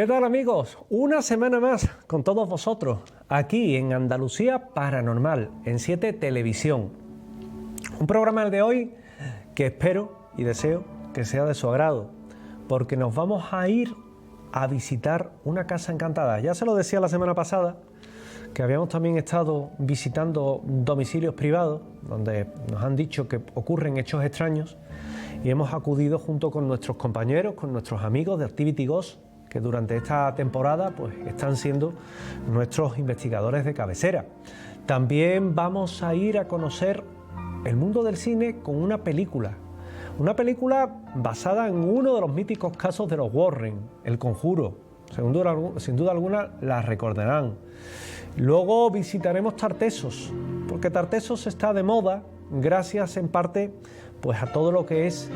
¿Qué tal, amigos? Una semana más con todos vosotros, aquí en Andalucía Paranormal, en 7 Televisión. Un programa el de hoy que espero y deseo que sea de su agrado, porque nos vamos a ir a visitar una casa encantada. Ya se lo decía la semana pasada, que habíamos también estado visitando domicilios privados, donde nos han dicho que ocurren hechos extraños, y hemos acudido junto con nuestros compañeros, con nuestros amigos de Activity Ghost, que durante esta temporada pues, están siendo nuestros investigadores de cabecera. También vamos a ir a conocer el mundo del cine con una película basada en uno de los míticos casos de los Warren, El Conjuro. Sin duda alguna la recordarán. Luego visitaremos Tartessos, porque Tartessos está de moda gracias en parte pues, a todo lo que es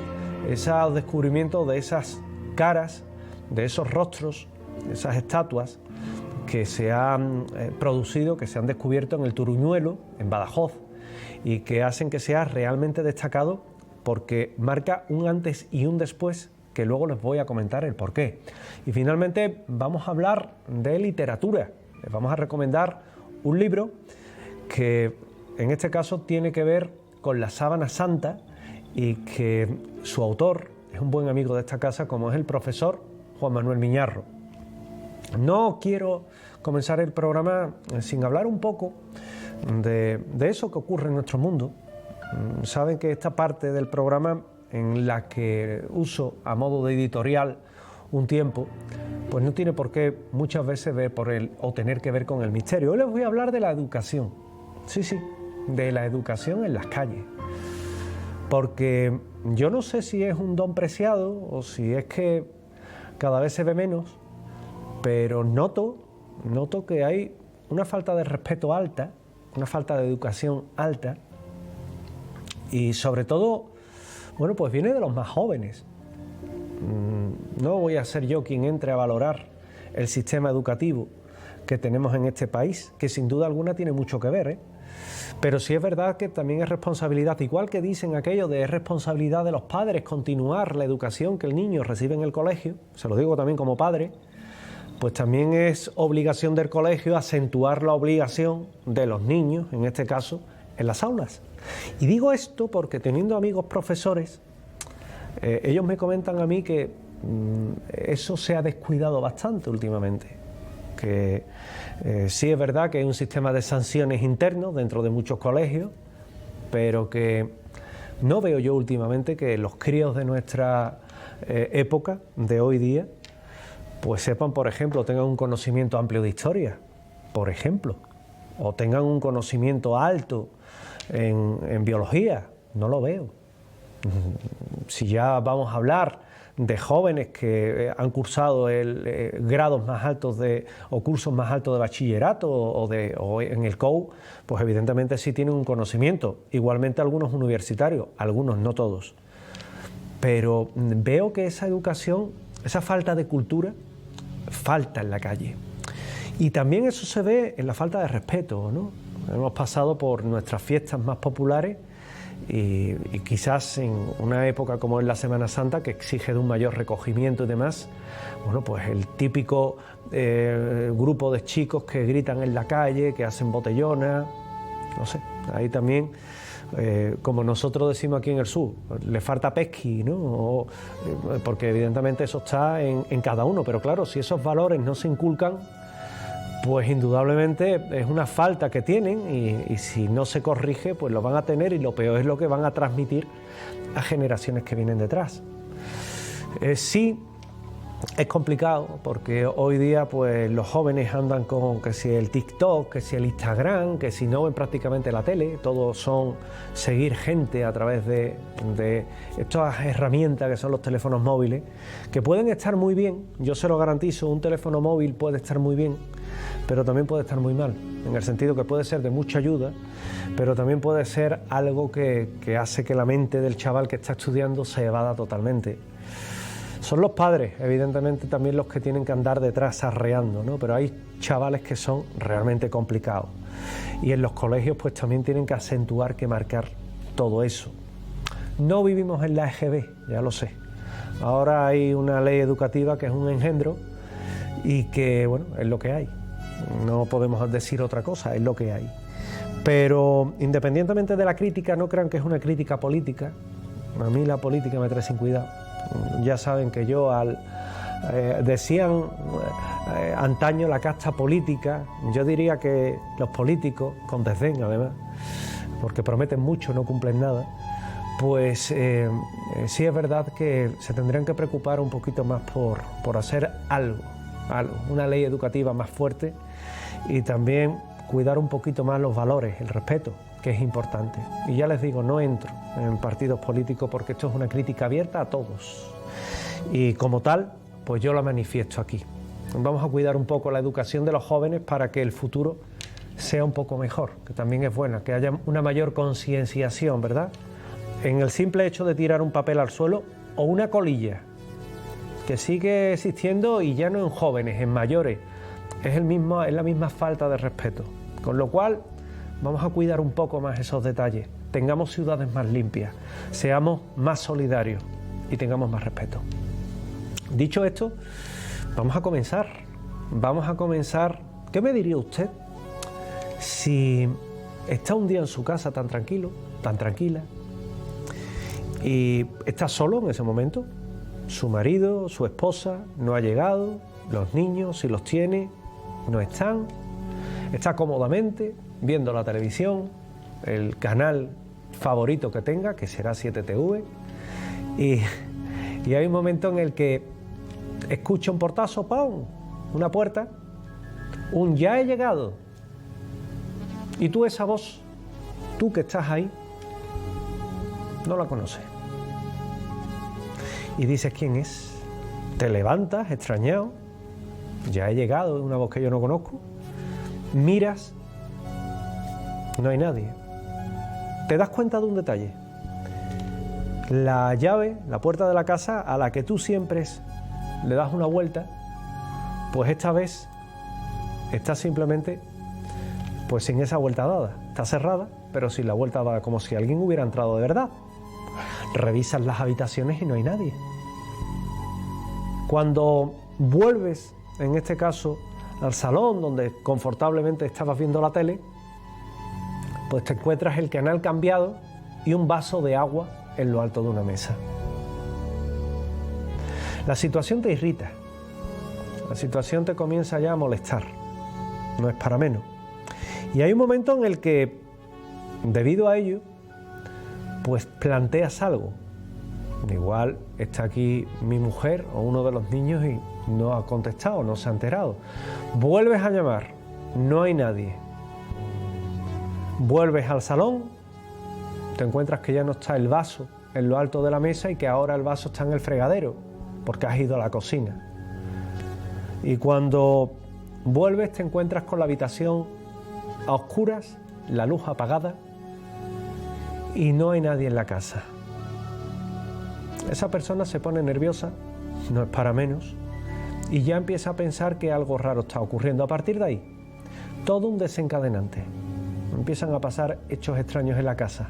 ese descubrimiento de esas caras, de esos rostros, esas estatuas que se han producido, que se han descubierto en el Turuñuelo, en Badajoz, y que hacen que sea realmente destacado porque marca un antes y un después, que luego les voy a comentar el porqué. Y finalmente vamos a hablar de literatura. Les vamos a recomendar un libro que en este caso tiene que ver con la Sábana Santa y que su autor es un buen amigo de esta casa, como es el profesor Juan Manuel Miñarro. No quiero comenzar el programa sin hablar un poco de eso que ocurre en nuestro mundo. Saben que esta parte del programa en la que uso a modo de editorial un tiempo, pues no tiene por qué muchas veces ver por él o tener que ver con el misterio. Hoy les voy a hablar de la educación. Sí, de la educación en las calles. Porque yo no sé si es un don preciado o si es que cada vez se ve menos, pero noto que hay una falta de respeto alta, una falta de educación alta, y sobre todo, bueno, pues viene de los más jóvenes. No voy a ser yo quien entre a valorar el sistema educativo que tenemos en este país, que sin duda alguna tiene mucho que ver, Pero sí es verdad que también es responsabilidad, igual que dicen aquello de es responsabilidad de los padres continuar la educación que el niño recibe en el colegio, se lo digo también como padre, pues también es obligación del colegio acentuar la obligación de los niños, en este caso, en las aulas. Y digo esto porque teniendo amigos profesores, ellos me comentan a mí que eso se ha descuidado bastante últimamente. Que sí es verdad que hay un sistema de sanciones internos dentro de muchos colegios, pero que no veo yo últimamente que los críos de nuestra época, de hoy día, pues sepan, por ejemplo, tengan un conocimiento amplio de historia, por ejemplo, o tengan un conocimiento alto en biología. No lo veo. Si ya vamos a hablar de jóvenes que han cursado grados más altos o cursos más altos de bachillerato o en el COU, pues evidentemente sí tienen un conocimiento. Igualmente algunos universitarios, algunos, no todos. Pero veo que esa educación, esa falta de cultura, falta en la calle. Y también eso se ve en la falta de respeto, ¿no? Hemos pasado por nuestras fiestas más populares y quizás en una época como es la Semana Santa, que exige de un mayor recogimiento y demás, bueno, pues el típico grupo de chicos que gritan en la calle, que hacen botellonas, no sé, ahí también, como nosotros decimos aquí en el sur, le falta pesqui, ¿no? Porque evidentemente eso está en cada uno, pero claro, si esos valores no se inculcan, pues indudablemente es una falta que tienen y si no se corrige, pues lo van a tener y lo peor es lo que van a transmitir a generaciones que vienen detrás. Sí, es complicado porque hoy día pues los jóvenes andan con que si el TikTok, que si el Instagram, que si no ven prácticamente la tele, todos son seguir gente a través de estas herramientas que son los teléfonos móviles, que pueden estar muy bien, yo se lo garantizo, un teléfono móvil puede estar muy bien, pero también puede estar muy mal, en el sentido que puede ser de mucha ayuda, pero también puede ser algo que hace que la mente del chaval que está estudiando se evada totalmente. Son los padres, evidentemente, también los que tienen que andar detrás arreando, ¿no? Pero hay chavales que son realmente complicados. Y en los colegios pues también tienen que acentuar, que marcar todo eso. No vivimos en la EGB, ya lo sé. Ahora hay una ley educativa que es un engendro y que, bueno, es lo que hay. No podemos decir otra cosa, es lo que hay. Pero independientemente de la crítica, no crean que es una crítica política. A mí la política me trae sin cuidado. Ya saben que yo decían antaño la casta política, yo diría que los políticos, con desdén además, porque prometen mucho, no cumplen nada, pues sí es verdad que se tendrían que preocupar un poquito más por hacer algo, una ley educativa más fuerte y también cuidar un poquito más los valores, el respeto, que es importante. Y ya les digo, no entro en partidos políticos porque esto es una crítica abierta a todos. Y como tal, pues yo la manifiesto aquí. Vamos a cuidar un poco la educación de los jóvenes para que el futuro sea un poco mejor, que también es buena, que haya una mayor concienciación, ¿verdad? En el simple hecho de tirar un papel al suelo o una colilla, que sigue existiendo y ya no en jóvenes, en mayores, es la misma falta de respeto. Con lo cual, vamos a cuidar un poco más esos detalles, tengamos ciudades más limpias, seamos más solidarios y tengamos más respeto. Dicho esto, vamos a comenzar. ¿Qué me diría usted si está un día en su casa tan tranquilo, tan tranquila, y está solo en ese momento? Su marido, su esposa no ha llegado, los niños, si los tiene, no están, está cómodamente viendo la televisión, el canal favorito que tenga, que será 7TV, y hay un momento en el que escucha un portazo, ¡pam!, una puerta, un "ya he llegado", y tú esa voz, tú que estás ahí, no la conoces. Y dices, ¿quién es? Te levantas extrañado, "ya he llegado", es una voz que yo no conozco, miras, no hay nadie. Te das cuenta de un detalle. La llave, la puerta de la casa a la que tú siempre le das una vuelta, pues esta vez está simplemente pues sin esa vuelta dada. Está cerrada, pero sin la vuelta dada, como si alguien hubiera entrado de verdad. Revisas las habitaciones y no hay nadie. Cuando vuelves, en este caso, al salón donde confortablemente estabas viendo la tele, pues te encuentras el canal cambiado y un vaso de agua en lo alto de una mesa. La situación te irrita, la situación te comienza ya a molestar, no es para menos. Y hay un momento en el que, debido a ello, pues planteas algo. Igual está aquí mi mujer o uno de los niños y no ha contestado, no se ha enterado. Vuelves a llamar, no hay nadie. Vuelves al salón, te encuentras que ya no está el vaso en lo alto de la mesa y que ahora el vaso está en el fregadero, porque has ido a la cocina. Y cuando vuelves te encuentras con la habitación a oscuras, la luz apagada y no hay nadie en la casa. Esa persona se pone nerviosa, no es para menos, y ya empieza a pensar que algo raro está ocurriendo. A partir de ahí, todo un desencadenante. Empiezan a pasar hechos extraños en la casa.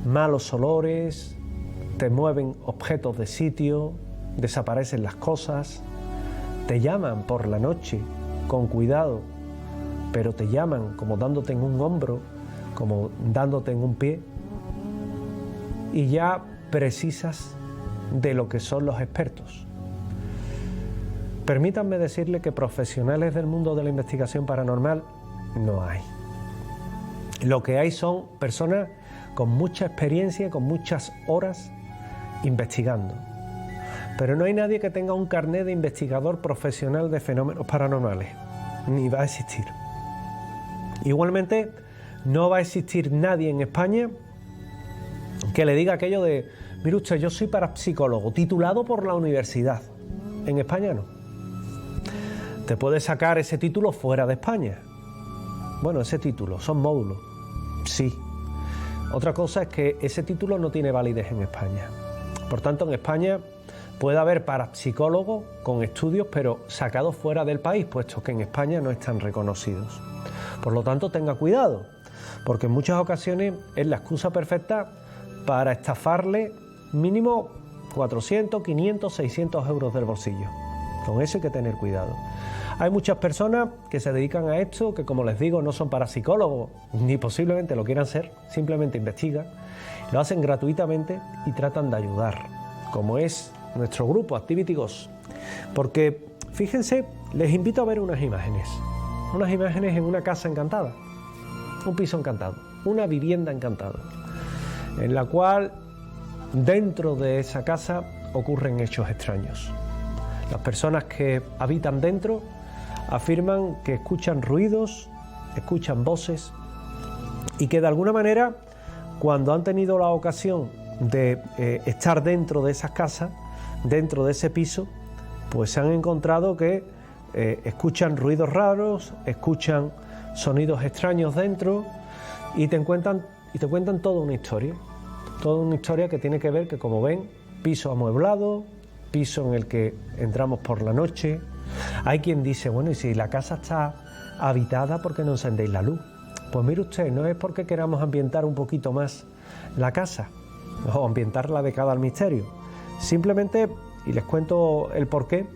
Malos olores, te mueven objetos de sitio, desaparecen las cosas, te llaman por la noche con cuidado, pero te llaman como dándote en un hombro, como dándote en un pie, y ya precisas de lo que son los expertos. Permítanme decirle que profesionales del mundo de la investigación paranormal no hay. Lo que hay son personas con mucha experiencia, con muchas horas investigando. Pero no hay nadie que tenga un carnet de investigador profesional de fenómenos paranormales, ni va a existir. Igualmente, no va a existir nadie en España que le diga aquello de: mire usted, yo soy parapsicólogo, titulado por la universidad. En España no. Te puedes sacar ese título fuera de España. Bueno, ese título, son módulos, sí. Otra cosa es que ese título no tiene validez en España. Por tanto, en España puede haber parapsicólogos con estudios, pero sacados fuera del país, puesto que en España no están reconocidos. Por lo tanto, tenga cuidado, porque en muchas ocasiones es la excusa perfecta para estafarle mínimo 400, 500, 600 euros del bolsillo. Con eso hay que tener cuidado. Hay muchas personas que se dedican a esto, que como les digo, no son parapsicólogos, ni posiblemente lo quieran ser, simplemente investigan, lo hacen gratuitamente y tratan de ayudar, como es nuestro grupo Activity Ghost. Porque, fíjense, les invito a ver unas imágenes en una casa encantada, un piso encantado, una vivienda encantada, en la cual dentro de esa casa ocurren hechos extraños. Las personas que habitan dentro afirman que escuchan ruidos, escuchan voces y que de alguna manera, cuando han tenido la ocasión de estar dentro de esas casas, dentro de ese piso, pues se han encontrado que escuchan ruidos raros, escuchan sonidos extraños dentro y te cuentan toda una historia que tiene que ver que, como ven, piso amueblado, piso en el que entramos por la noche. Hay quien dice, bueno, y si la casa está habitada, ¿por qué no encendéis la luz? Pues mire usted, no es porque queramos ambientar un poquito más la casa o ambientarla de cara al misterio. Simplemente, y les cuento el porqué,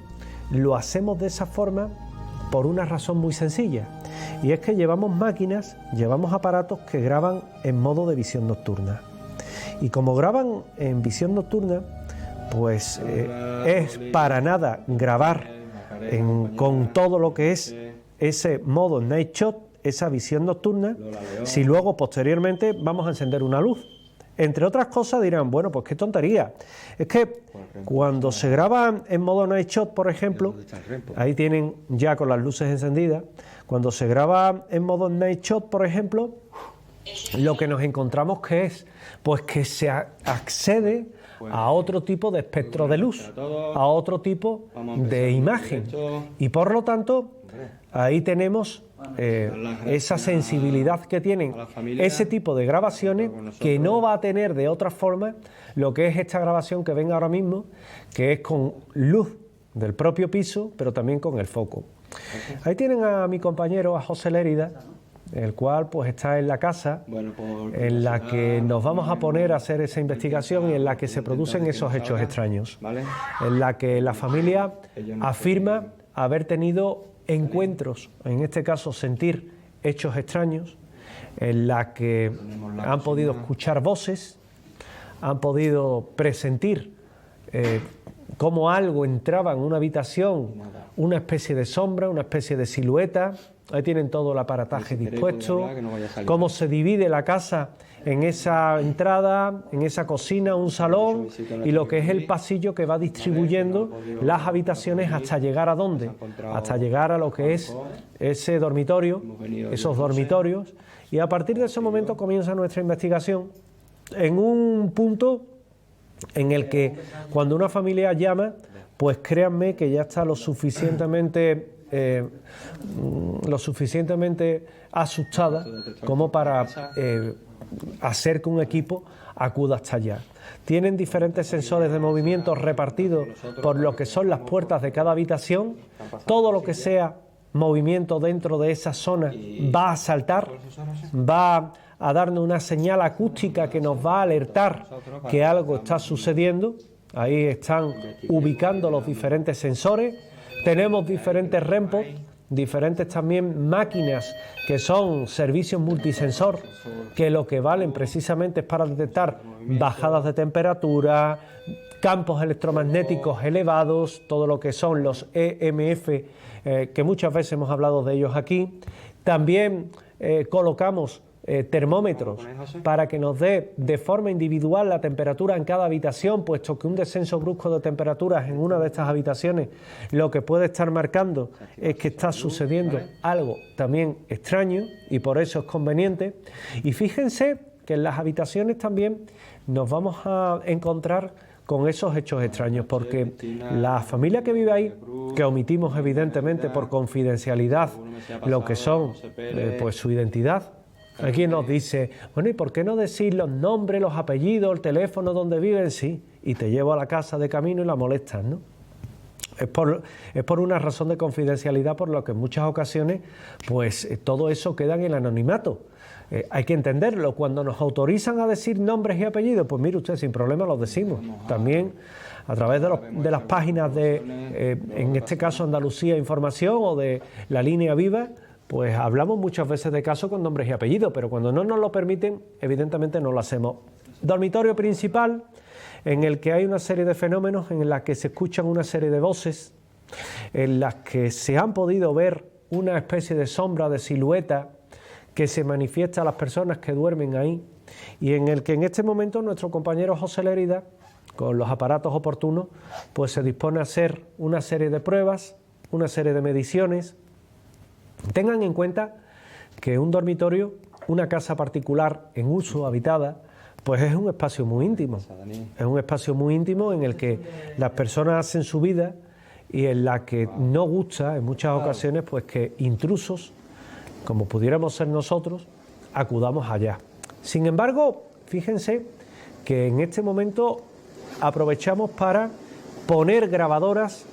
lo hacemos de esa forma por una razón muy sencilla, y es que llevamos máquinas, llevamos aparatos que graban en modo de visión nocturna. Y como graban en visión nocturna, pues es para nada grabar con todo lo que es ese modo night shot, esa visión nocturna, si luego posteriormente vamos a encender una luz. Entre otras cosas dirán, bueno, pues qué tontería. Es que cuando se graba en modo night shot, por ejemplo, ahí tienen ya con las luces encendidas, cuando se graba en modo night shot, por ejemplo, lo que nos encontramos que es, pues que se accede a otro tipo de espectro de luz, a otro tipo de imagen. Y por lo tanto, ahí tenemos esa sensibilidad que tienen ese tipo de grabaciones, que no va a tener de otra forma lo que es esta grabación que ven ahora mismo, que es con luz del propio piso, pero también con el foco. Ahí tienen a mi compañero, a José Lérida, el cual pues está en la casa en la que nos vamos a poner a hacer esa investigación y en la que se producen esos hechos extraños, en la que la familia afirma haber tenido encuentros, en este caso sentir hechos extraños, en la que han podido escuchar voces, han podido presentir cómo algo entraba en una habitación, una especie de sombra, una especie de silueta. Ahí tienen todo el aparataje dispuesto, cómo se divide la casa en esa entrada, en esa cocina, un salón y lo que es el pasillo que va distribuyendo las habitaciones hasta llegar a dónde, hasta llegar a lo que es ese dormitorio, esos dormitorios, y a partir de ese momento comienza nuestra investigación en un punto en el que cuando una familia llama, pues créanme que ya está lo suficientemente asustada como para hacer que un equipo acuda hasta allá. Tienen diferentes sensores de movimiento repartidos por lo que son las puertas de cada habitación. Todo lo que sea movimiento dentro de esa zona va a saltar, va a darnos una señal acústica que nos va a alertar que algo está sucediendo. Ahí están ubicando los diferentes sensores. Tenemos diferentes REMPOS, diferentes también máquinas que son servicios multisensor, que lo que valen precisamente es para detectar bajadas de temperatura, campos electromagnéticos elevados, todo lo que son los EMF, que muchas veces hemos hablado de ellos aquí. También colocamos termómetros para que nos dé de forma individual la temperatura en cada habitación, puesto que un descenso brusco de temperaturas en una de estas habitaciones lo que puede estar marcando es que está sucediendo algo también extraño y por eso es conveniente. Y fíjense que en las habitaciones también nos vamos a encontrar con esos hechos extraños, porque la familia que vive ahí, que omitimos evidentemente por confidencialidad lo que son pues su identidad. Aquí nos dice, bueno, ¿y por qué no decir los nombres, los apellidos, el teléfono donde viven? Sí, y te llevo a la casa de camino y la molestas, ¿no? Es por una razón de confidencialidad, por lo que en muchas ocasiones pues todo eso queda en el anonimato. Hay que entenderlo. Cuando nos autorizan a decir nombres y apellidos, pues mire usted, sin problema los decimos. También a través de las páginas de, en este caso Andalucía Información o de La Línea Viva, pues hablamos muchas veces de casos con nombres y apellidos, pero cuando no nos lo permiten, evidentemente no lo hacemos. Dormitorio principal, en el que hay una serie de fenómenos, en las que se escuchan una serie de voces, en las que se han podido ver una especie de sombra, de silueta, que se manifiesta a las personas que duermen ahí, y en el que en este momento nuestro compañero José Lérida, con los aparatos oportunos, pues se dispone a hacer una serie de pruebas, una serie de mediciones. Tengan en cuenta que un dormitorio, una casa particular en uso, habitada, pues es un espacio muy íntimo. Es un espacio muy íntimo en el que las personas hacen su vida y en la que no gusta, en muchas ocasiones, pues que intrusos, como pudiéramos ser nosotros, acudamos allá. Sin embargo, fíjense que en este momento aprovechamos para poner grabadoras.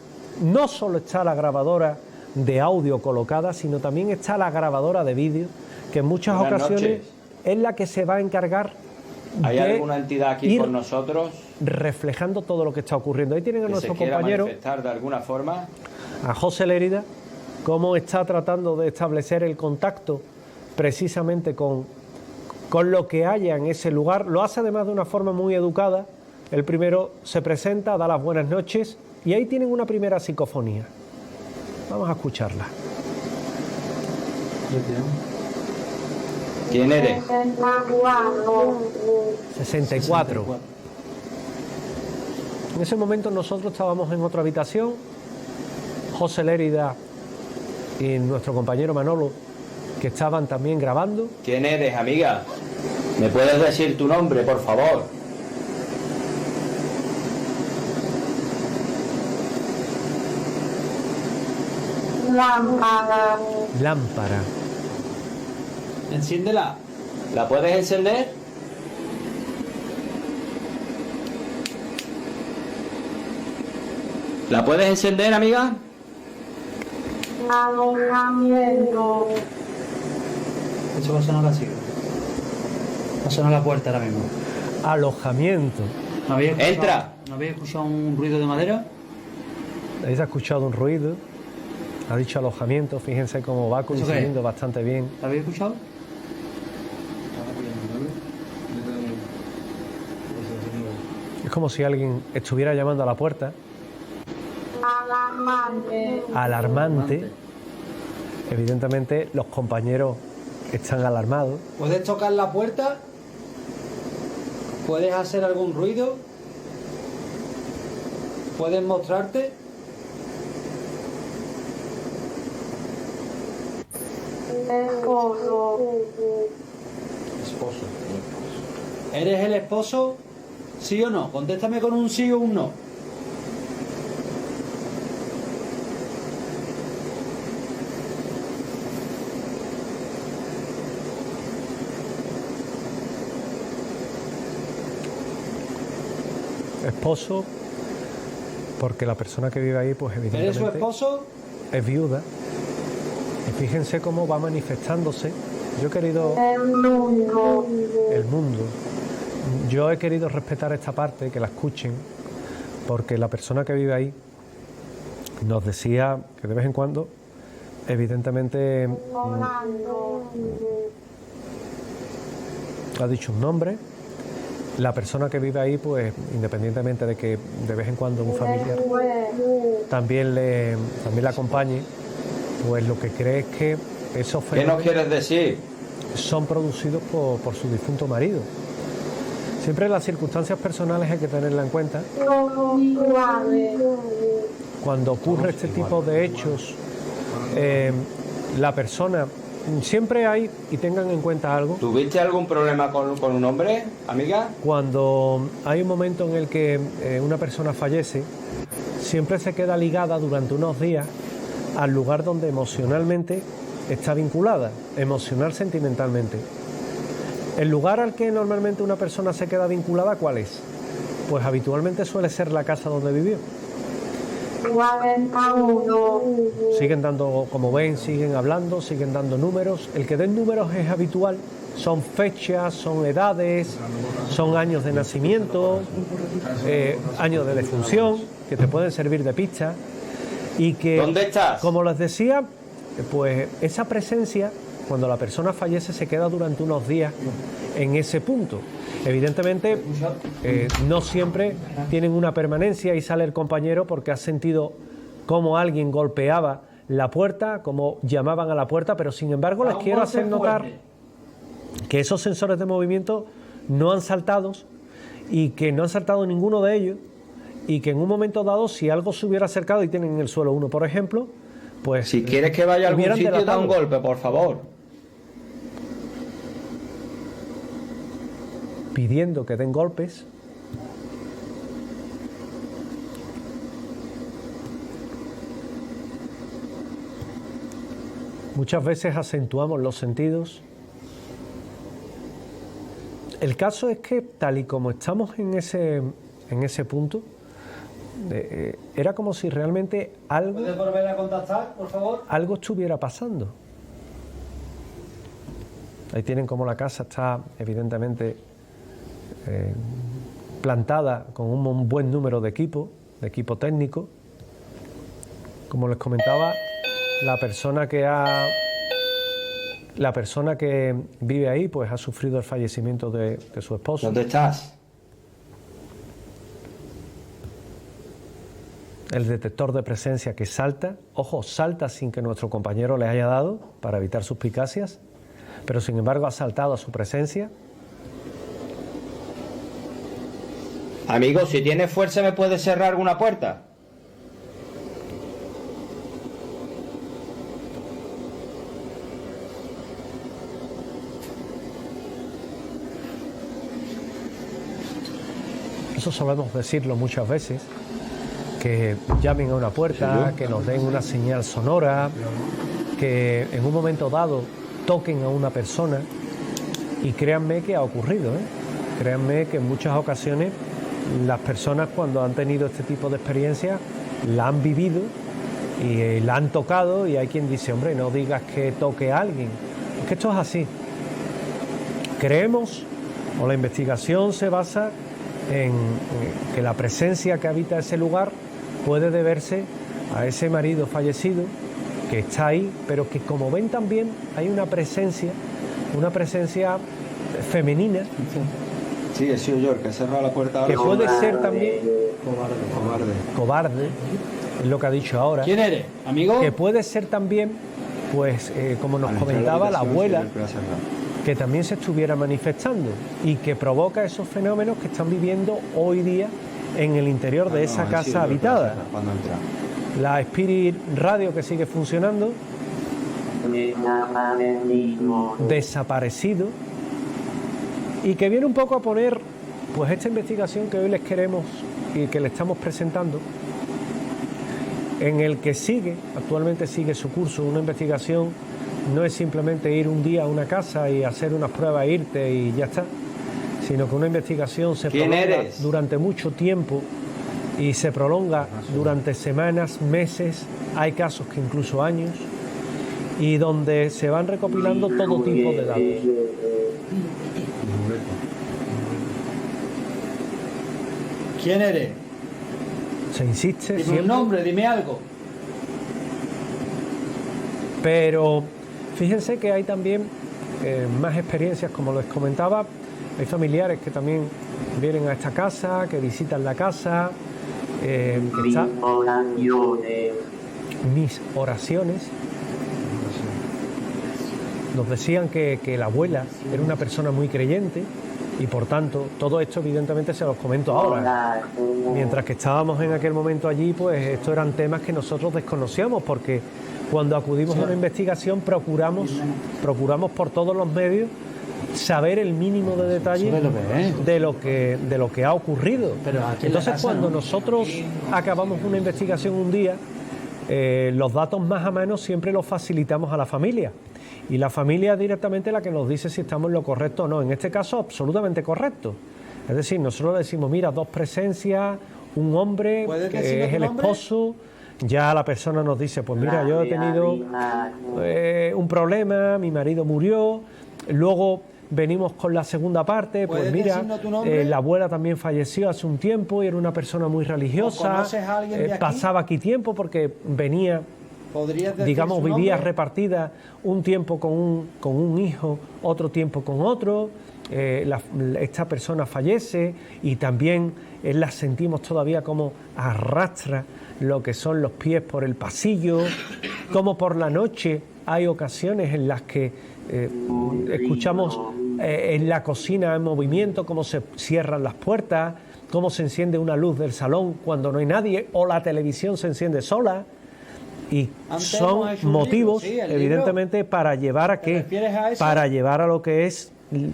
No solo está la grabadora de audio colocada, sino también está la grabadora de vídeo, que en muchas ocasiones es la que se va a encargar ¿Hay de alguna entidad aquí con nosotros reflejando todo lo que está ocurriendo? Ahí tienen a nuestro compañero, manifestar de alguna forma, a José Lérida, cómo está tratando de establecer el contacto precisamente con lo que haya en ese lugar. Lo hace además de una forma muy educada. El primero se presenta, da las buenas noches y ahí tienen una primera psicofonía. Vamos a escucharla. ¿Quién eres? 64. En ese momento nosotros estábamos en otra habitación, José Lérida y nuestro compañero Manolo, que estaban también grabando. ¿Quién eres, amiga? ¿Me puedes decir tu nombre, por favor? Lámpara. Lámpara. Enciéndela. ¿La puedes encender? ¿La puedes encender, amiga? Alojamiento. Eso va a sonar así. Va a sonar la puerta ahora mismo. Alojamiento. ¿No habéis escuchado, Entra. ¿No habéis escuchado un ruido de madera? Ahí se ha escuchado un ruido. Ha dicho alojamiento. Fíjense cómo va coincidiendo bastante bien. ¿Lo habéis escuchado? Es como si alguien estuviera llamando a la puerta. Alarmante. Alarmante. Evidentemente los compañeros están alarmados. ¿Puedes tocar la puerta? ¿Puedes hacer algún ruido? ¿Puedes mostrarte? Esposo. ¿Eres el esposo? ¿Sí o no? Contéstame con un sí o un no. Esposo, porque la persona que vive ahí, pues ¿Eres su evidentemente esposo? es viuda. Y fíjense cómo va manifestándose. Yo he querido El mundo. el mundo. Yo he querido respetar esta parte, que la escuchen, porque la persona que vive ahí nos decía que de vez en cuando, evidentemente, Volando. ha dicho un nombre. La persona que vive ahí, pues independientemente de que de vez en cuando un familiar también la acompañe, pues lo que cree es que esos ¿Qué nos fenómenos quieres decir? son producidos por su difunto marido. Siempre las circunstancias personales hay que tenerla en cuenta. Iguales. Cuando ocurre este tipo de hechos, la persona, siempre hay, y tengan en cuenta algo, ¿Tuviste algún problema con un hombre, amiga? cuando hay un momento en el que una persona fallece, siempre se queda ligada durante unos días al lugar donde emocionalmente está vinculada, emocional, sentimentalmente. El lugar al que normalmente una persona se queda vinculada, ¿cuál es? Pues habitualmente suele ser la casa donde vivió. 41. Siguen dando, como ven, siguen hablando, siguen dando números. El que den números es habitual. Son fechas, son edades, son años de nacimiento, años de defunción, que te pueden servir de pista. Y que, ¿Dónde estás? como les decía, pues esa presencia, cuando la persona fallece, se queda durante unos días en ese punto. Evidentemente, no siempre tienen una permanencia y sale el compañero porque ha sentido cómo alguien golpeaba la puerta, cómo llamaban a la puerta, pero sin embargo les quiero hacer notar que esos sensores de movimiento no han saltado y que no han saltado ninguno de ellos y que en un momento dado, si algo se hubiera acercado y tienen en el suelo uno, por ejemplo, pues... Si quieres que vaya a algún hubieran sitio, da delatado. un golpe, por favor. Pidiendo que den golpes. Muchas veces acentuamos los sentidos. El caso es que, tal y como estamos en ese punto, era como si realmente ¿Puedes volver a contactar, por favor? algo estuviera pasando. Ahí tienen como la casa está evidentemente plantada con un buen número de equipo técnico. Como les comentaba, la persona que vive ahí pues ha sufrido el fallecimiento de su esposo. ¿Dónde estás? El detector de presencia que salta, ojo, salta sin que nuestro compañero le haya dado para evitar suspicacias, pero sin embargo ha saltado a su presencia. Amigo, si tienes fuerza, ¿me puedes cerrar alguna puerta? Eso solemos decirlo muchas veces, que llamen a una puerta, que nos den una señal sonora, que en un momento dado toquen a una persona, y créanme que ha ocurrido, créanme que en muchas ocasiones las personas, cuando han tenido este tipo de experiencias, la han vivido y la han tocado, y hay quien dice, hombre, no digas que toque a alguien. Es que esto es así. Creemos, o la investigación se basa en que la presencia que habita ese lugar puede deberse a ese marido fallecido que está ahí, pero que, como ven, también hay una presencia femenina Sí, he sido yo el que he cerrado la puerta ahora. que puede ser también Cobarde. es lo que ha dicho ahora, ¿Quién eres, amigo? que puede ser también, pues como nos comentaba la abuela, que también se estuviera manifestando y que provoca esos fenómenos que están viviendo hoy día en el interior de esa casa habitada. La Spirit Radio, que sigue funcionando, desaparecido, y que viene un poco a poner pues esta investigación que hoy les queremos y que le estamos presentando, en el que actualmente sigue su curso. Una investigación no es simplemente ir un día a una casa y hacer unas pruebas, irte y ya está, sino que una investigación se prolonga durante mucho tiempo y se prolonga durante semanas, meses, hay casos que incluso años, y donde se van recopilando todo tipo de datos. ¿Quién eres? Se insiste Dime un siempre, nombre, dime algo. pero fíjense que hay también más experiencias, como les comentaba. Hay familiares que también vienen a esta casa, que visitan la casa, que está mis oraciones. Nos decían que la abuela era una persona muy creyente y, por tanto, todo esto evidentemente se los comento ahora. Mientras que estábamos en aquel momento allí, pues estos eran temas que nosotros desconocíamos, porque cuando acudimos a una investigación procuramos por todos los medios saber el mínimo de detalle de lo que ha ocurrido. Entonces, cuando nosotros acabamos una investigación un día, los datos más a mano siempre los facilitamos a la familia, y la familia es directamente la que nos dice si estamos en lo correcto o no. En este caso, absolutamente correcto. Es decir, nosotros le decimos, mira, dos presencias, un hombre que es el esposo, ya la persona nos dice, pues mira, yo he tenido un problema, mi marido murió, luego venimos con la segunda parte, pues ¿Puedes mira, decirnos tu nombre? la abuela también falleció hace un tiempo y era una persona muy religiosa, conoces a alguien de aquí? pasaba aquí tiempo porque venía, ¿Podrías decir digamos, su vivía nombre? repartida un tiempo con un hijo, otro tiempo con otro, esta persona fallece y también la sentimos todavía como arrastra lo que son los pies por el pasillo, como por la noche hay ocasiones en las que escuchamos en la cocina en movimiento cómo se cierran las puertas, cómo se enciende una luz del salón cuando no hay nadie o la televisión se enciende sola. Y Antes son hemos hecho un motivos, libro, sí, el evidentemente, para llevar a ¿Te qué, refieres a eso? para llevar a lo que es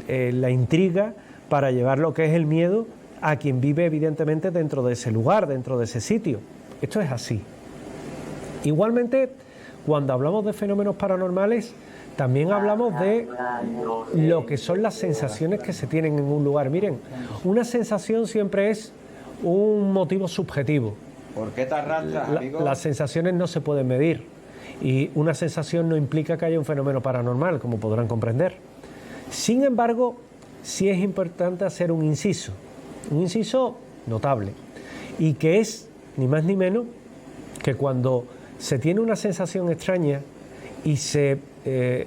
la intriga, para llevar lo que es el miedo a quien vive, evidentemente, dentro de ese lugar, dentro de ese sitio. Esto es así. Igualmente, cuando hablamos de fenómenos paranormales, también hablamos de lo que son las sensaciones que se tienen en un lugar. Miren, una sensación siempre es un motivo subjetivo. ¿Por qué te arrastras, amigo? Las sensaciones no se pueden medir y una sensación no implica que haya un fenómeno paranormal, como podrán comprender. Sin embargo, sí es importante hacer un inciso notable, y que es ni más ni menos que cuando se tiene una sensación extraña y se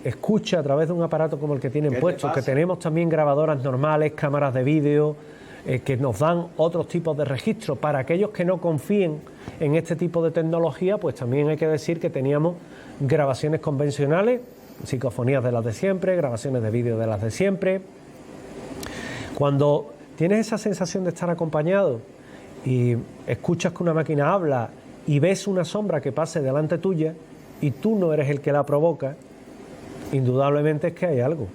escucha a través de un aparato como el que tienen ¿Qué te puesto, que pasa? tenemos también grabadoras normales, cámaras de vídeo, que nos dan otros tipos de registros. Para aquellos que no confíen en este tipo de tecnología, pues también hay que decir que teníamos grabaciones convencionales, psicofonías de las de siempre, grabaciones de vídeo de las de siempre. Cuando tienes esa sensación de estar acompañado y escuchas que una máquina habla y ves una sombra que pase delante tuya y tú no eres el que la provoca, indudablemente es que hay algo.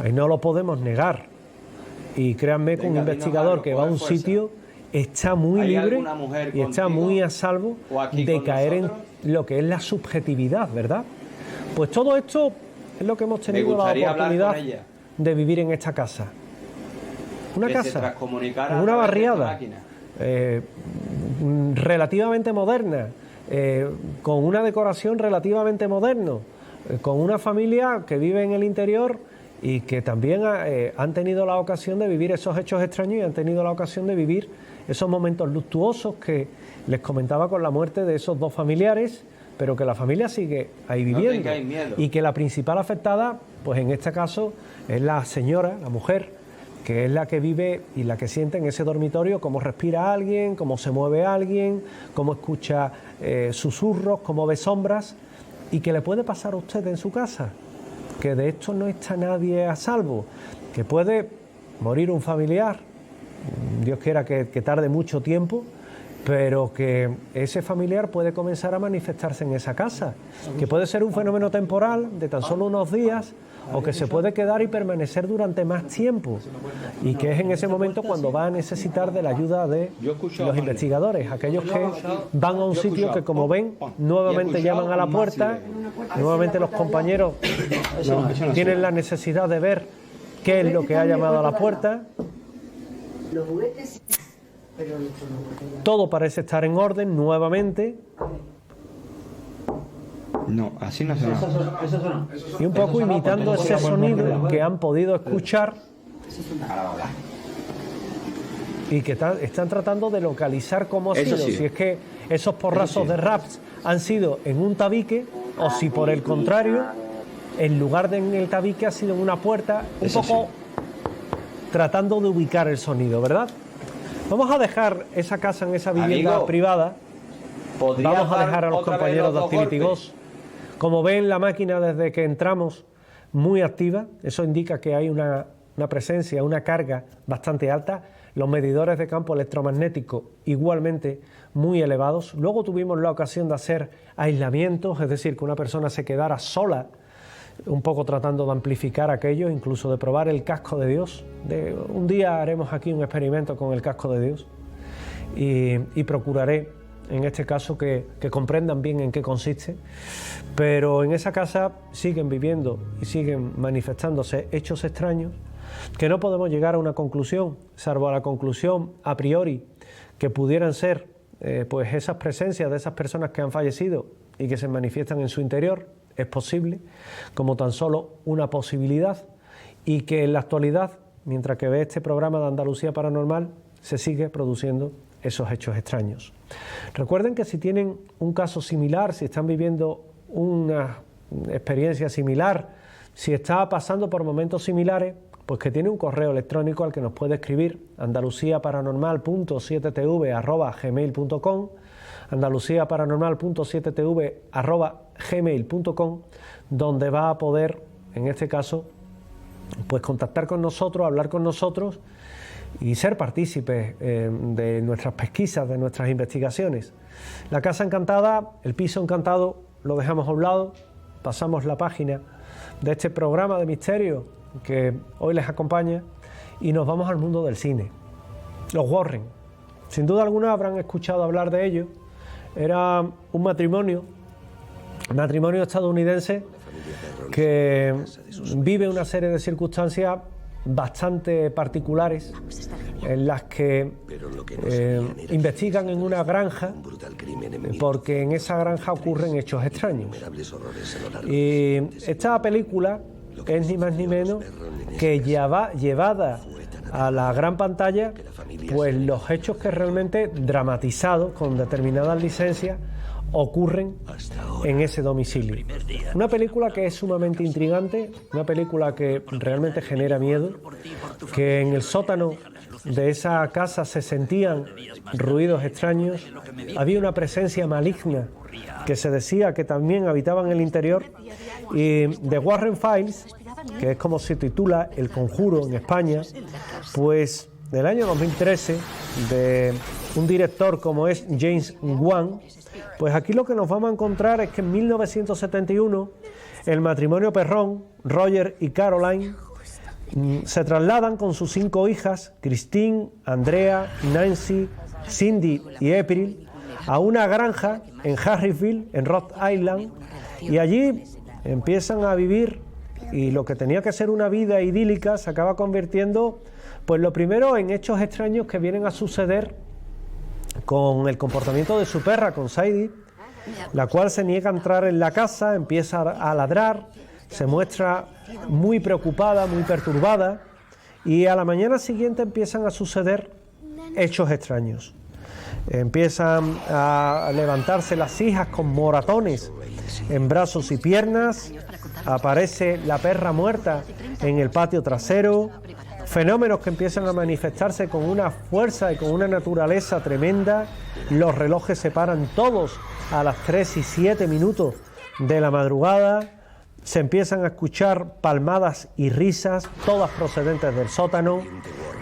Ahí no lo podemos negar. Y créanme que un Venga, investigador dinos que algo, va a un coge fuerza. sitio está muy ¿Hay libre alguna mujer y está contigo muy a salvo o aquí de con caer nosotros? en lo que es la subjetividad, ¿verdad? Pues todo esto es lo que hemos tenido la gustaría hablar oportunidad con ella. de vivir en esta casa. Una Que se casa, transcomunicara en a una través de esta barriada, máquina. relativamente moderna, con una decoración relativamente moderna, con una familia que vive en el interior y que también han tenido la ocasión de vivir esos hechos extraños y han tenido la ocasión de vivir esos momentos luctuosos que les comentaba con la muerte de esos dos familiares, pero que la familia sigue ahí No viviendo. tengáis miedo. Y que la principal afectada, pues en este caso, es la señora, la mujer, que es la que vive y la que siente en ese dormitorio cómo respira alguien, cómo se mueve alguien, cómo escucha susurros, cómo ve sombras, y que le puede pasar a usted en su casa, que de esto no está nadie a salvo, que puede morir un familiar, Dios quiera que tarde mucho tiempo, pero que ese familiar puede comenzar a manifestarse en esa casa, que puede ser un fenómeno temporal de tan solo unos días, o que se puede quedar y permanecer durante más tiempo, y que es en ese momento cuando va a necesitar de la ayuda de los investigadores, aquellos que van a un sitio que, como ven, nuevamente llaman a la puerta, nuevamente los compañeros tienen la necesidad de ver qué es lo que ha llamado a la puerta. Los juguetes, Todo parece estar en orden nuevamente, No, así no se llama. Eso sonó. y un poco imitando ese sonido que han podido escuchar y que están tratando de localizar cómo ha Eso sido, sí. si es que esos porrazos de raps han sido en un tabique o si por el contrario, en lugar de en el tabique ha sido en una puerta, un Eso poco tratando de ubicar el sonido, ¿verdad? Vamos a dejar esa casa en esa vivienda Amigo, privada. ¿Podrías Vamos a dar dejar a los otra vez compañeros los de dos Activity golpes? Ghost. Como ven, la máquina desde que entramos muy activa, eso indica que hay una presencia, una carga bastante alta. Los medidores de campo electromagnético igualmente muy elevados. Luego tuvimos la ocasión de hacer aislamientos, es decir, que una persona se quedara sola, un poco tratando de amplificar aquello, incluso de probar el casco de Dios. Un día haremos aquí un experimento con el casco de Dios y procuraré, en este caso, que comprendan bien en qué consiste. Pero en esa casa siguen viviendo y siguen manifestándose hechos extraños que no podemos llegar a una conclusión, salvo a la conclusión a priori que pudieran ser pues esas presencias de esas personas que han fallecido y que se manifiestan en su interior, es posible, como tan solo una posibilidad, y que en la actualidad, mientras que ve este programa de Andalucía Paranormal, se sigue produciendo esos hechos extraños. Recuerden que si tienen un caso similar, si están viviendo una experiencia similar, si está pasando por momentos similares, pues que tiene un correo electrónico al que nos puede escribir, andaluciaparanormal.7tv@gmail.com, andaluciaparanormal.7tv@gmail.com, donde va a poder, en este caso, pues contactar con nosotros, hablar con nosotros y ser partícipes de nuestras pesquisas, de nuestras investigaciones. La Casa Encantada, el Piso Encantado, lo dejamos a un lado, pasamos la página de este programa de misterio que hoy les acompaña y nos vamos al mundo del cine. Los Warren, sin duda alguna habrán escuchado hablar de ellos. Era un matrimonio estadounidense que vive una serie de circunstancias bastante particulares en las que investigan en una granja, porque en esa granja ocurren hechos extraños. Y esta película es ni más ni menos que llevada a la gran pantalla, pues los hechos que realmente dramatizados con determinadas licencias ocurren en ese domicilio. Una película que es sumamente intrigante, una película que realmente genera miedo, que en el sótano de esa casa se sentían ruidos extraños, había una presencia maligna que se decía que también habitaba en el interior, y The Warren Files, que es como se titula El Conjuro en España, pues del año 2013, de un director como es James Wan, pues aquí lo que nos vamos a encontrar es que en 1971 el matrimonio Perrón, Roger y Caroline, se trasladan con sus 5 hijas, Christine, Andrea, Nancy, Cindy y April, a una granja en Harrisville, en Rhode Island, y allí empiezan a vivir, y lo que tenía que ser una vida idílica se acaba convirtiendo, pues lo primero, en hechos extraños que vienen a suceder con el comportamiento de su perra, con Sadie, la cual se niega a entrar en la casa, empieza a ladrar, se muestra muy preocupada, muy perturbada, y a la mañana siguiente empiezan a suceder hechos extraños. Empiezan a levantarse las hijas con moratones en brazos y piernas, aparece la perra muerta en el patio trasero, fenómenos que empiezan a manifestarse con una fuerza y con una naturaleza tremenda. Los relojes se paran todos a las 3:07 de la madrugada, se empiezan a escuchar palmadas y risas, todas procedentes del sótano.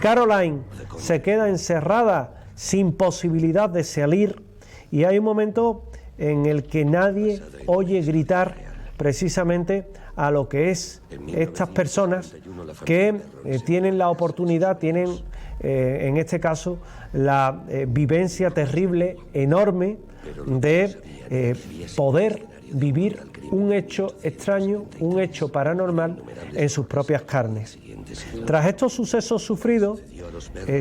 Caroline se queda encerrada sin posibilidad de salir, y hay un momento en el que nadie oye gritar precisamente a lo que es estas personas que tienen la oportunidad, tienen en este caso la vivencia terrible, enorme, de poder vivir un hecho extraño, un hecho paranormal en sus propias carnes. Tras estos sucesos sufridos,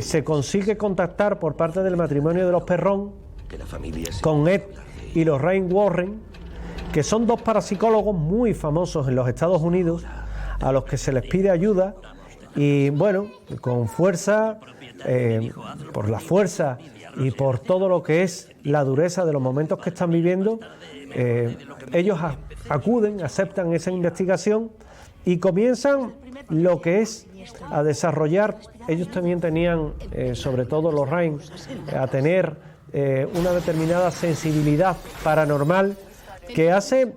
se consigue contactar por parte del matrimonio de los Perrón con Ed y Lorraine Warren, que son 2 parapsicólogos muy famosos en los Estados Unidos, a los que se les pide ayuda, y bueno, con fuerza, por la fuerza y por todo lo que es la dureza de los momentos que están viviendo, ellos acuden, aceptan esa investigación y comienzan lo que es a desarrollar. Ellos también tenían, sobre todo Lorraine, a tener una determinada sensibilidad paranormal que hace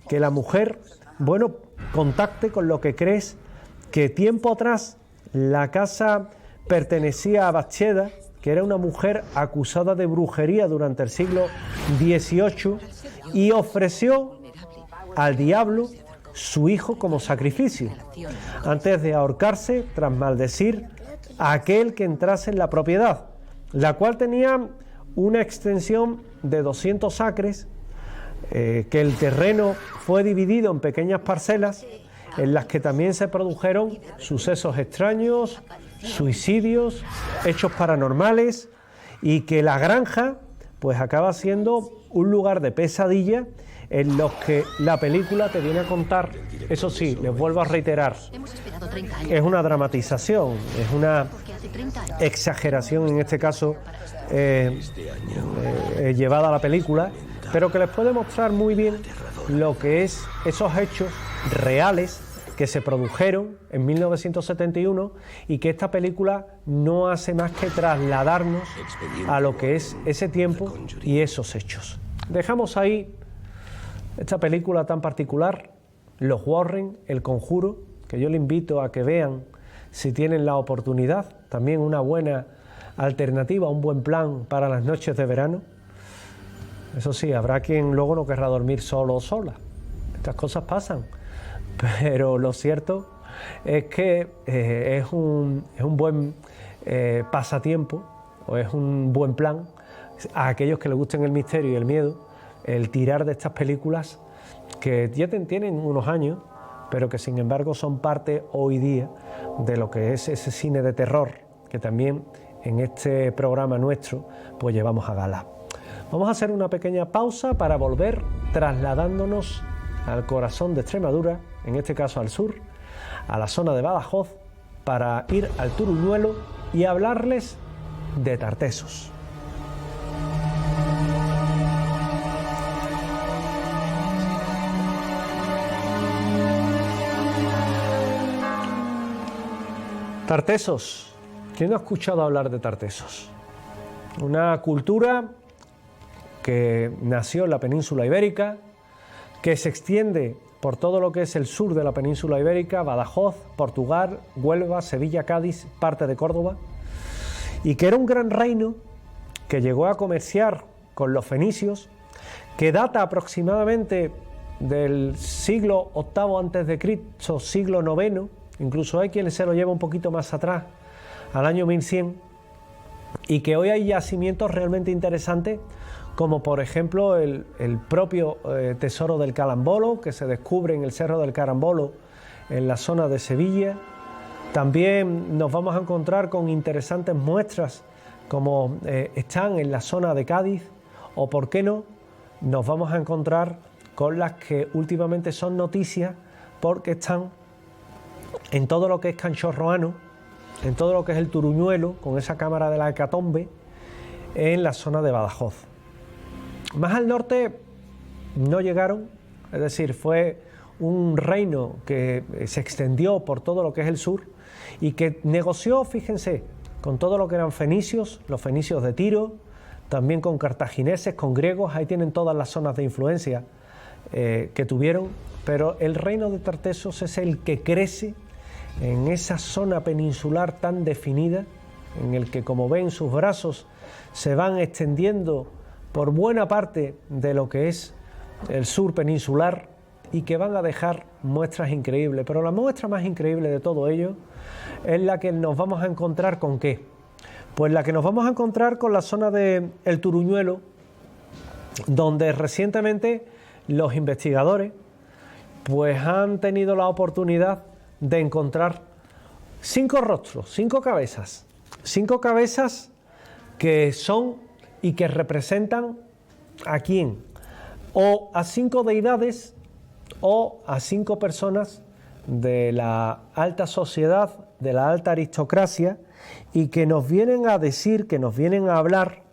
que la mujer, bueno, contacte con lo que crees que tiempo atrás la casa pertenecía a Bathsheba, que era una mujer acusada de brujería durante el siglo XVIII, y ofreció al diablo su hijo como sacrificio, antes de ahorcarse tras maldecir a aquel que entrase en la propiedad, la cual tenía una extensión de 200 acres, que el terreno fue dividido en pequeñas parcelas en las que también se produjeron sucesos extraños, suicidios, hechos paranormales, y que la granja pues acaba siendo un lugar de pesadilla en los que la película te viene a contar, eso sí, les vuelvo a reiterar, Hemos esperado 30 años. es una dramatización, es una Porque hace 30 años. exageración en este caso llevada a la película, pero que les puede mostrar muy bien lo que es esos hechos reales que se produjeron en 1971 y que esta película no hace más que trasladarnos a lo que es ese tiempo y esos hechos. Dejamos ahí esta película tan particular, Los Warren, El Conjuro, que yo le invito a que vean si tienen la oportunidad, también una buena alternativa, un buen plan para las noches de verano. Eso sí, habrá quien luego no querrá dormir solo o sola. Estas cosas pasan, pero lo cierto es que es un buen pasatiempo o es un buen plan a aquellos que les gusten el misterio y el miedo, el tirar de estas películas que ya tienen unos años, pero que sin embargo son parte hoy día de lo que es ese cine de terror que también en este programa nuestro pues llevamos a gala. Vamos a hacer una pequeña pausa para volver trasladándonos al corazón de Extremadura, en este caso al sur, a la zona de Badajoz, para ir al Turuñuelo y hablarles de Tartesos. Tartesos. ¿Quién no ha escuchado hablar de Tartesos? Una cultura que nació en la península ibérica, que se extiende por todo lo que es el sur de la península ibérica, Badajoz, Portugal, Huelva, Sevilla, Cádiz, parte de Córdoba, y que era un gran reino que llegó a comerciar con los fenicios, que data aproximadamente del siglo VIII antes de Cristo, siglo IX, incluso hay quien se lo lleva un poquito más atrás, al año 1100, y que hoy hay yacimientos realmente interesantes, como por ejemplo el propio tesoro del Carambolo, que se descubre en el Cerro del Carambolo, en la zona de Sevilla. También nos vamos a encontrar con interesantes muestras, como están en la zona de Cádiz, o por qué no, nos vamos a encontrar con las que últimamente son noticias, porque están en todo lo que es Canchorroano, en todo lo que es el Turuñuelo, con esa cámara de la hecatombe, en la zona de Badajoz. Más al norte no llegaron, es decir, fue un reino que se extendió por todo lo que es el sur y que negoció, fíjense, con todo lo que eran fenicios, los fenicios de Tiro, también con cartagineses, con griegos, ahí tienen todas las zonas de influencia que tuvieron, pero el reino de Tartesos es el que crece en esa zona peninsular tan definida, en el que, como ven, sus brazos se van extendiendo por buena parte de lo que es el sur peninsular y que van a dejar muestras increíbles. Pero la muestra más increíble de todo ello es la que nos vamos a encontrar con ¿qué? Pues la que nos vamos a encontrar con la zona del Turuñuelo, donde recientemente los investigadores pues han tenido la oportunidad de encontrar 5 rostros, 5 cabezas que son y que representan ¿a quién? O a 5 deidades o a 5 personas de la alta sociedad, de la alta aristocracia, y que nos vienen a decir, que nos vienen a hablar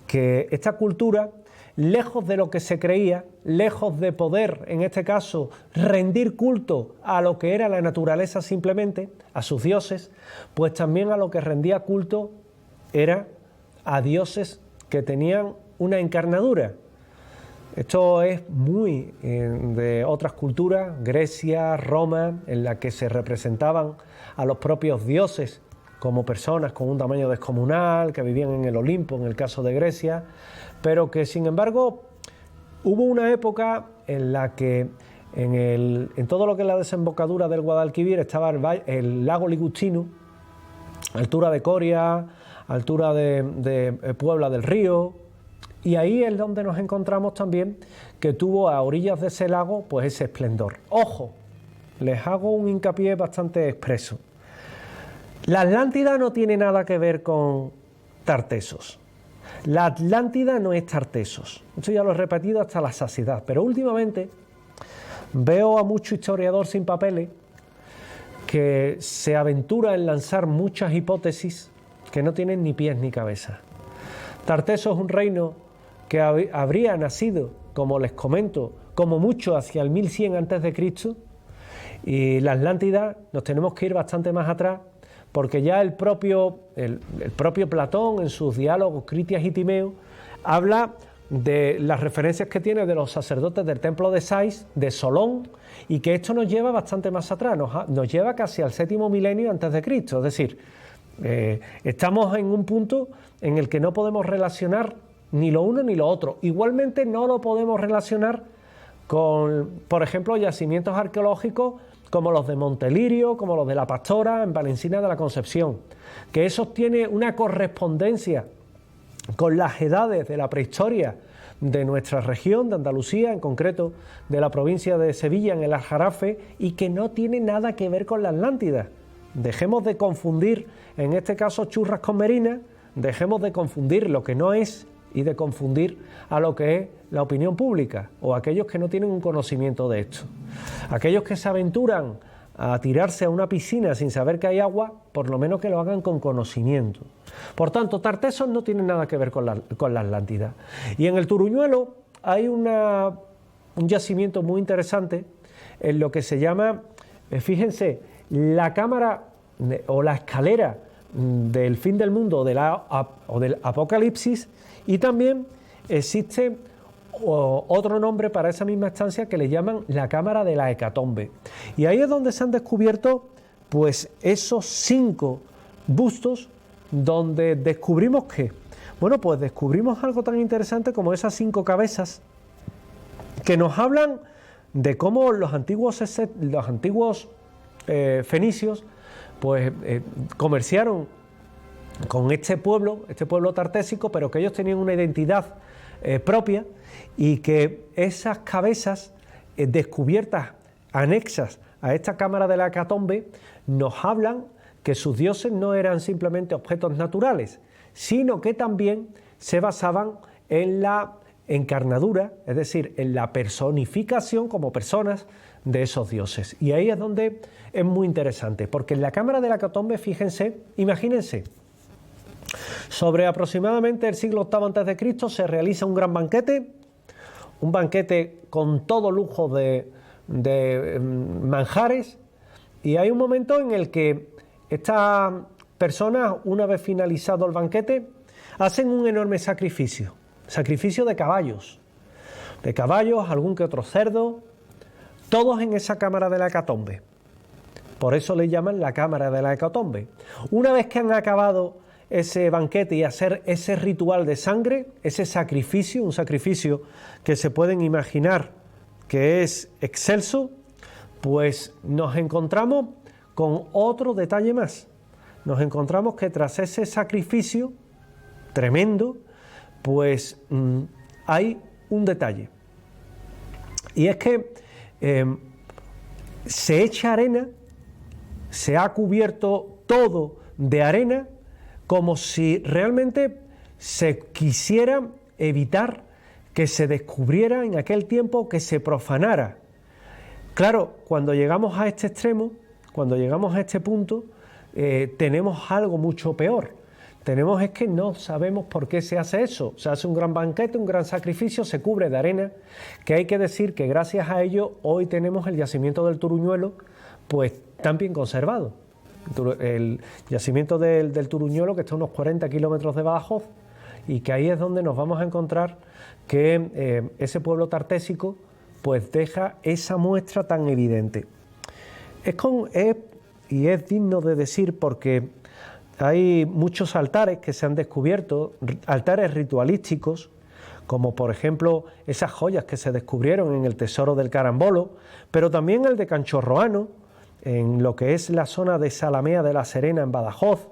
que esta cultura, lejos de lo que se creía, lejos de poder, en este caso, rendir culto a lo que era la naturaleza simplemente, a sus dioses, pues también a lo que rendía culto era a dioses que tenían una encarnadura. Esto es muy de otras culturas, Grecia, Roma, en la que se representaban a los propios dioses como personas con un tamaño descomunal, que vivían en el Olimpo, en el caso de Grecia, pero que sin embargo hubo una época en la que en todo lo que es la desembocadura del Guadalquivir estaba el lago Ligustino, altura de Coria, altura de Puebla del Río, y ahí es donde nos encontramos también que tuvo a orillas de ese lago pues ese esplendor. Ojo, les hago un hincapié bastante expreso. La Atlántida no tiene nada que ver con Tartesos. La Atlántida no es Tartesos. Esto ya lo he repetido hasta la saciedad, pero últimamente veo a mucho historiador sin papeles que se aventura en lanzar muchas hipótesis que no tienen ni pies ni cabeza. Tartesos es un reino que habría nacido, como les comento, como mucho hacia el 1100 a.C., y la Atlántida nos tenemos que ir bastante más atrás, porque ya el propio Platón, en sus diálogos Critias y Timeo, habla de las referencias que tiene de los sacerdotes del templo de Sais, de Solón, y que esto nos lleva bastante más atrás, nos lleva casi al 7º milenio antes de Cristo. Es decir, estamos en un punto en el que no podemos relacionar ni lo uno ni lo otro. Igualmente no lo podemos relacionar con, por ejemplo, yacimientos arqueológicos como los de Montelirio, como los de La Pastora, en Valencina de la Concepción, que eso tiene una correspondencia con las edades de la prehistoria de nuestra región, de Andalucía, en concreto de la provincia de Sevilla, en el Aljarafe, y que no tiene nada que ver con la Atlántida. Dejemos de confundir, en este caso, churras con merinas, dejemos de confundir lo que no es y de confundir a lo que es la opinión pública o aquellos que no tienen un conocimiento de esto. Aquellos que se aventuran a tirarse a una piscina sin saber que hay agua, por lo menos que lo hagan con conocimiento. Por tanto, Tartesos no tiene nada que ver con la Atlántida. Y en el Turuñuelo hay un yacimiento muy interesante en lo que se llama, fíjense, la cámara o la escalera del fin del mundo o del Apocalipsis, y también existe otro nombre para esa misma estancia que le llaman la cámara de la hecatombe. Y ahí es donde se han descubierto pues esos 5 bustos donde descubrimos ¿qué? Bueno, pues descubrimos algo tan interesante como esas 5 cabezas que nos hablan de cómo los antiguos fenicios pues comerciaron con este pueblo tartésico, pero que ellos tenían una identidad propia, y que esas cabezas descubiertas, anexas a esta cámara de la hecatombe, nos hablan que sus dioses no eran simplemente objetos naturales, sino que también se basaban en la encarnadura, es decir, en la personificación como personas de esos dioses. Y ahí es donde es muy interesante, porque en la cámara de la hecatombe, fíjense, imagínense, sobre aproximadamente el siglo VIII a.C. se realiza un gran banquete, un banquete con todo lujo de manjares, y hay un momento en el que estas personas, una vez finalizado el banquete, hacen un enorme sacrificio de caballos, algún que otro cerdo, todos en esa cámara de la hecatombe. Por eso le llaman la cámara de la hecatombe. Una vez que han acabado ese banquete y hacer ese ritual de sangre, ese sacrificio, un sacrificio que se pueden imaginar que es excelso, pues nos encontramos con otro detalle más. Nos encontramos que tras ese sacrificio tremendo, pues hay un detalle. Y es que se echa arena, se ha cubierto todo de arena, como si realmente se quisiera evitar que se descubriera en aquel tiempo, que se profanara. Claro, cuando llegamos a este extremo, cuando llegamos a este punto, tenemos algo mucho peor. Es que no sabemos por qué se hace eso. Se hace un gran banquete, un gran sacrificio, se cubre de arena, que hay que decir que gracias a ello hoy tenemos el yacimiento del Turuñuelo pues tan bien conservado. El yacimiento del Turuñuelo, que está a unos 40 kilómetros de Badajoz, y que ahí es donde nos vamos a encontrar que ese pueblo tartésico pues deja esa muestra tan evidente. Y es digno de decir, porque hay muchos altares que se han descubierto, altares ritualísticos, como por ejemplo esas joyas que se descubrieron en el Tesoro del Carambolo, pero también el de Canchorroano, en lo que es la zona de Salamea de la Serena en Badajoz,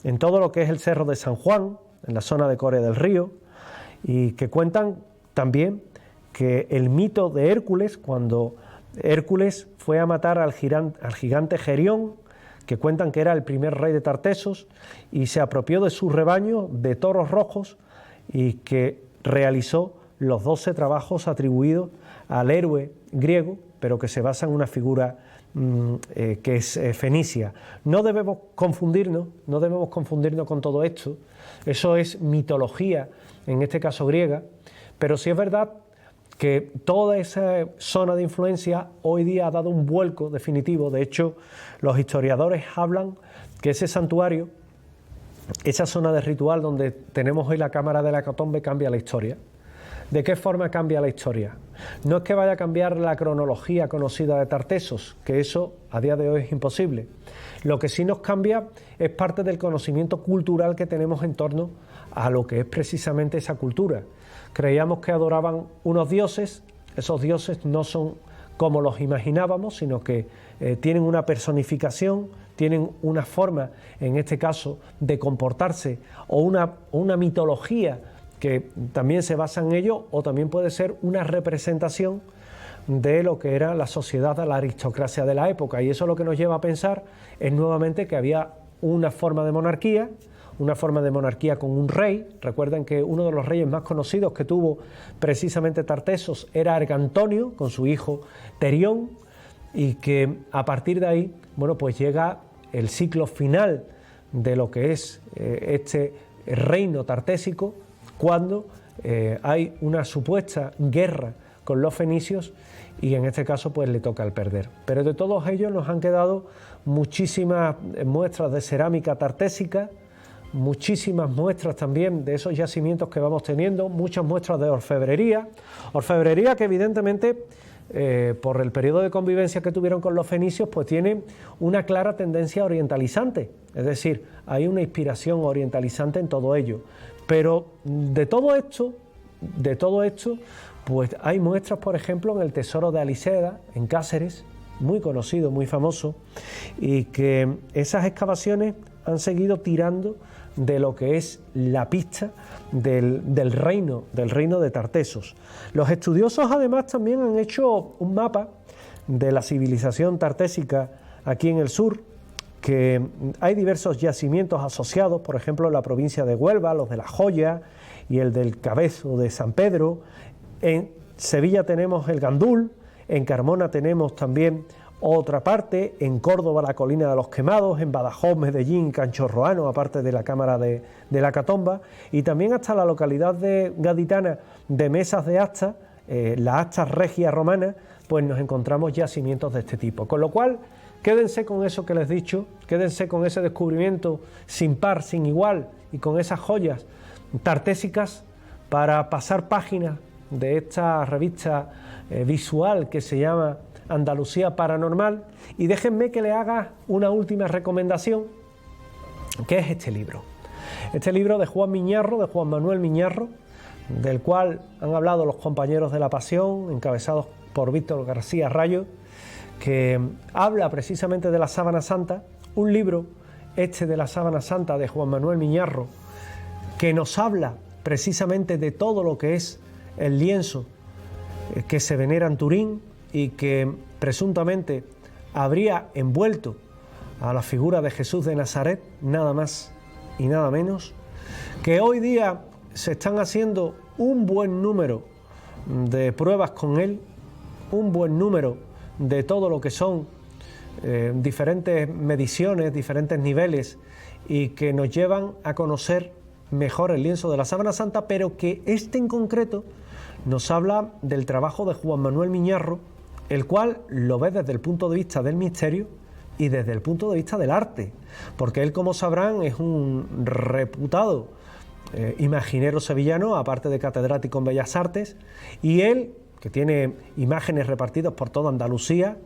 en todo lo que es el Cerro de San Juan, en la zona de Coria del Río, y que cuentan también que el mito de Hércules, cuando Hércules fue a matar al gigante Gerión, que cuentan que era el primer rey de Tartesos, y se apropió de su rebaño de toros rojos, y que realizó los 12 trabajos atribuidos al héroe griego, pero que se basa en una figura que es fenicia. No debemos confundirnos con todo esto. Eso es mitología, en este caso griega, pero sí es verdad que toda esa zona de influencia hoy día ha dado un vuelco definitivo. De hecho, los historiadores hablan que ese santuario, esa zona de ritual donde tenemos hoy la cámara de la Hecatombe, cambia la historia. ¿De qué forma cambia la historia? No es que vaya a cambiar la cronología conocida de Tartesos, que eso a día de hoy es imposible. Lo que sí nos cambia es parte del conocimiento cultural que tenemos en torno a lo que es precisamente esa cultura. Creíamos que adoraban unos dioses, esos dioses no son como los imaginábamos, sino que tienen una personificación, tienen una forma, en este caso, de comportarse o una mitología que también se basa en ello, o también puede ser una representación de lo que era la sociedad, la aristocracia de la época, y eso lo que nos lleva a pensar es nuevamente que había una forma de monarquía con un rey. Recuerden que uno de los reyes más conocidos que tuvo precisamente Tartesos era Argantonio, con su hijo Terión, y que a partir de ahí, bueno, pues llega el ciclo final de lo que es este reino tartésico, cuando hay una supuesta guerra con los fenicios y en este caso pues le toca el perder. Pero de todos ellos nos han quedado muchísimas muestras de cerámica tartésica, muchísimas muestras también de esos yacimientos que vamos teniendo, muchas muestras de orfebrería que evidentemente por el periodo de convivencia que tuvieron con los fenicios pues tiene una clara tendencia orientalizante, es decir, hay una inspiración orientalizante en todo ello. Pero de todo esto, pues hay muestras, por ejemplo, en el Tesoro de Aliseda, en Cáceres, muy conocido, muy famoso, y que esas excavaciones han seguido tirando de lo que es la pista del reino de Tartesos. Los estudiosos además también han hecho un mapa de la civilización tartésica aquí en el sur, que hay diversos yacimientos asociados, por ejemplo en la provincia de Huelva, los de La Joya y el del Cabezo de San Pedro. En Sevilla tenemos el Gandul, en Carmona tenemos también otra parte, en Córdoba la Colina de los Quemados, en Badajoz, Medellín, Canchorroano, aparte de la Cámara de la Hecatombe, y también hasta la localidad gaditana de Mesas de Asta, la Asta Regia Romana, pues nos encontramos yacimientos de este tipo. Con lo cual, quédense con eso que les he dicho, quédense con ese descubrimiento sin par, sin igual, y con esas joyas tartésicas para pasar páginas de esta revista visual que se llama Andalucía Paranormal. Y déjenme que le haga una última recomendación, que es este libro de Juan Miñarro, de Juan Manuel Miñarro, del cual han hablado los compañeros de La Pasión, encabezados por Víctor García Rayo, que habla precisamente de la Sábana Santa, un libro de la Sábana Santa de Juan Manuel Miñarro, que nos habla precisamente de todo lo que es el lienzo que se venera en Turín y que presuntamente habría envuelto a la figura de Jesús de Nazaret, nada más y nada menos, que hoy día se están haciendo un buen número de pruebas con él, un buen número de todo lo que son diferentes mediciones, diferentes niveles, y que nos llevan a conocer mejor el lienzo de la Sábana Santa, pero que este en concreto nos habla del trabajo de Juan Manuel Miñarro, el cual lo ve desde el punto de vista del misterio y desde el punto de vista del arte, porque él, como sabrán, es un reputado imaginero sevillano, aparte de catedrático en Bellas Artes, y él, que tiene imágenes repartidas por toda Andalucía,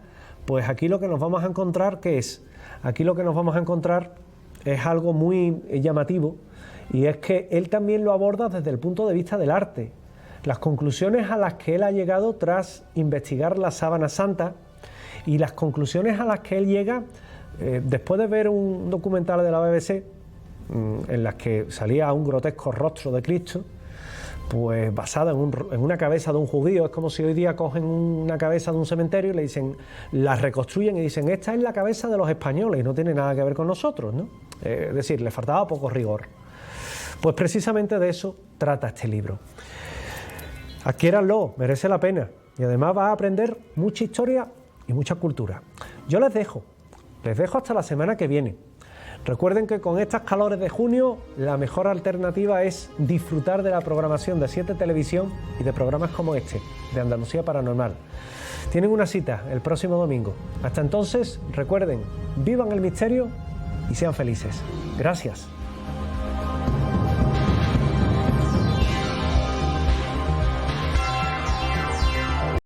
pues aquí lo que nos vamos a encontrar, ¿qué es? Aquí lo que nos vamos a encontrar es algo muy llamativo, y es que él también lo aborda desde el punto de vista del arte. Las conclusiones a las que él ha llegado tras investigar la Sábana Santa y las conclusiones a las que él llega después de ver un documental de la BBC en las que salía un grotesco rostro de Cristo, pues basada en una cabeza de un judío. Es como si hoy día cogen una cabeza de un cementerio y le dicen, la reconstruyen y dicen, esta es la cabeza de los españoles y no tiene nada que ver con nosotros, ¿no? Es decir, le faltaba poco rigor. Pues precisamente de eso trata este libro. Adquiéranlo, merece la pena. Y además vas a aprender mucha historia y mucha cultura. Yo les dejo hasta la semana que viene. Recuerden que con estas calores de junio, la mejor alternativa es disfrutar de la programación de 7 Televisión y de programas como este, de Andalucía Paranormal. Tienen una cita el próximo domingo. Hasta entonces, recuerden, vivan el misterio y sean felices. Gracias.